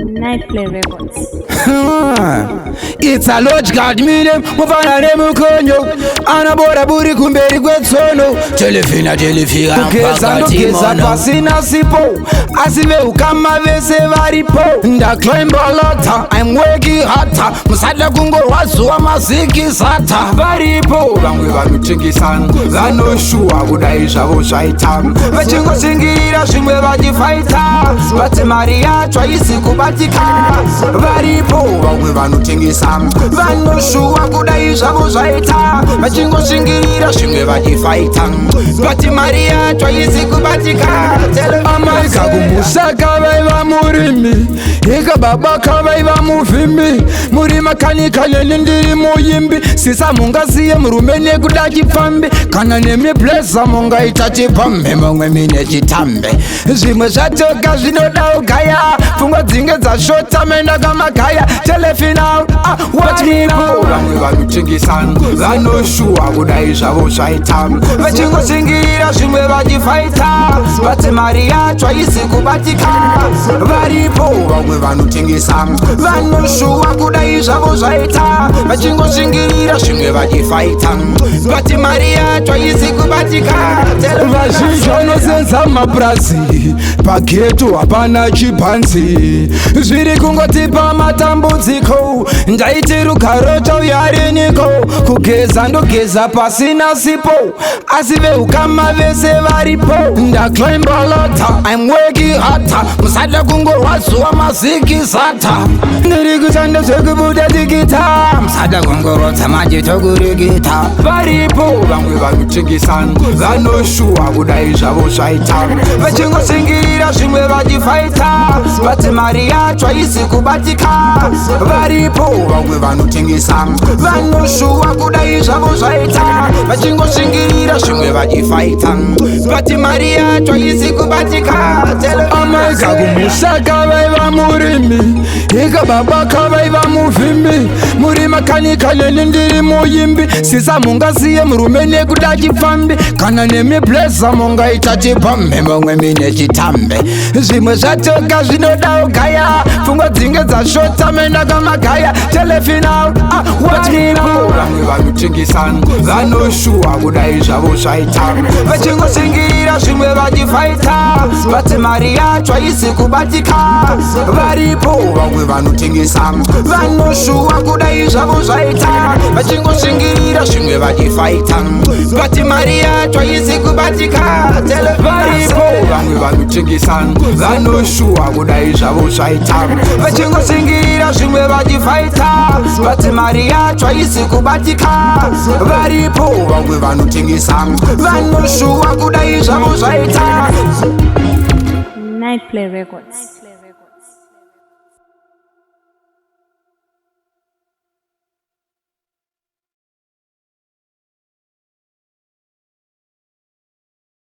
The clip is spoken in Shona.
Nightplay Records. It's a large god medium, mufana nemukonyo anabora buri kumberi kwetsono telefina kugeza pasina sipo asive ukama vese varipo ndaklemba lota I'm working harder musada kungorwazuwa maziki sata varipo vamwe vanothengisana vanoshuwa kudai zvavo zvaita vachingosingirira zvimwe vachifaita vati mari yacho haisi kubatika varipo vamwe vanotengesa vanoshuwa kudai zvavo zvaita vachingosingirira zvimwe vachifaita vati mari yacho haisi kubatika amaika kumusaka vaiva murimi ika baba kavaiva muvhimi muri makanika neni ndiri muyimbi sisa mungasiye murume nekuda chipfambi kana nemiplesa mungaita chipambe momwe mine chitambe zvimwe zvatoka zvinoda ugaya pfungwa dzinge dzashota menda kamakaya telefinal vamwe vanotengesana vanoshuwa kudai zvavo zvaita vachingosingirira zvimwe vachifaita vati mari yacho haisi kubatika varipo vamwe vanotengesa vanoshuwa kudai zvavo zvaita vachingosingirira zvimwe vachifaita vati mari yacho haisi kubatika vazhinji vanosenza mapurasi pageto hapana chibhanzi zviri kungotipa matambudziko ndaiti rukarota uyariniko kugeza ndogeza pasina sipo asi veukama vese varipo ndaklemba lota I'm working harder musada kungorwazuwa maziki sata ndiri kushanda zvekubuda tikita musada kungorotsa manje tokurigita varipo vamwe vanotengesana vanoshuwa kudai zvavo zvaita vachingosingirira zvimwe vachifaita vati mari yacho haisi kubatika varipo vamwe vanotengesa vanoshuwa kudai zvavo zvaita vachingosingirira zvimwe vachifaita vati mari yacho haisi kubatika amaika kumusaka vaiva murimi ika baba kavaiva muvhimi muri makanika neni ndiri muyimbi sisa mungasiye murume nekuda chipfambi kana nemiplesa mungaita chipambe momwe mine chitambe zvimwe zvatoka zvinoda ugaya pfungwa dzinge dzashota menda kamakaya telefinal vamwe vanotengesana vanoshuwa kudai zvavo zvaita vachingosingirira zvimwe vachifaita vati mari yacho haisi kubatika varipo vamwe vanotengesa vanoshuwa kudai zvavo zvaita vachingosingirira zvimwe vachifaita vati mari yacho haisi kubatika varipo vamwe vanotengesa vanoshuwa kudai zvavo zvaita vachingosingirira zvimwe vachifaita vati mari yacho haisi kubatika varipo vamwe vanotengesa vanoshuwa kudai zvavo zvaita Nightplay Records.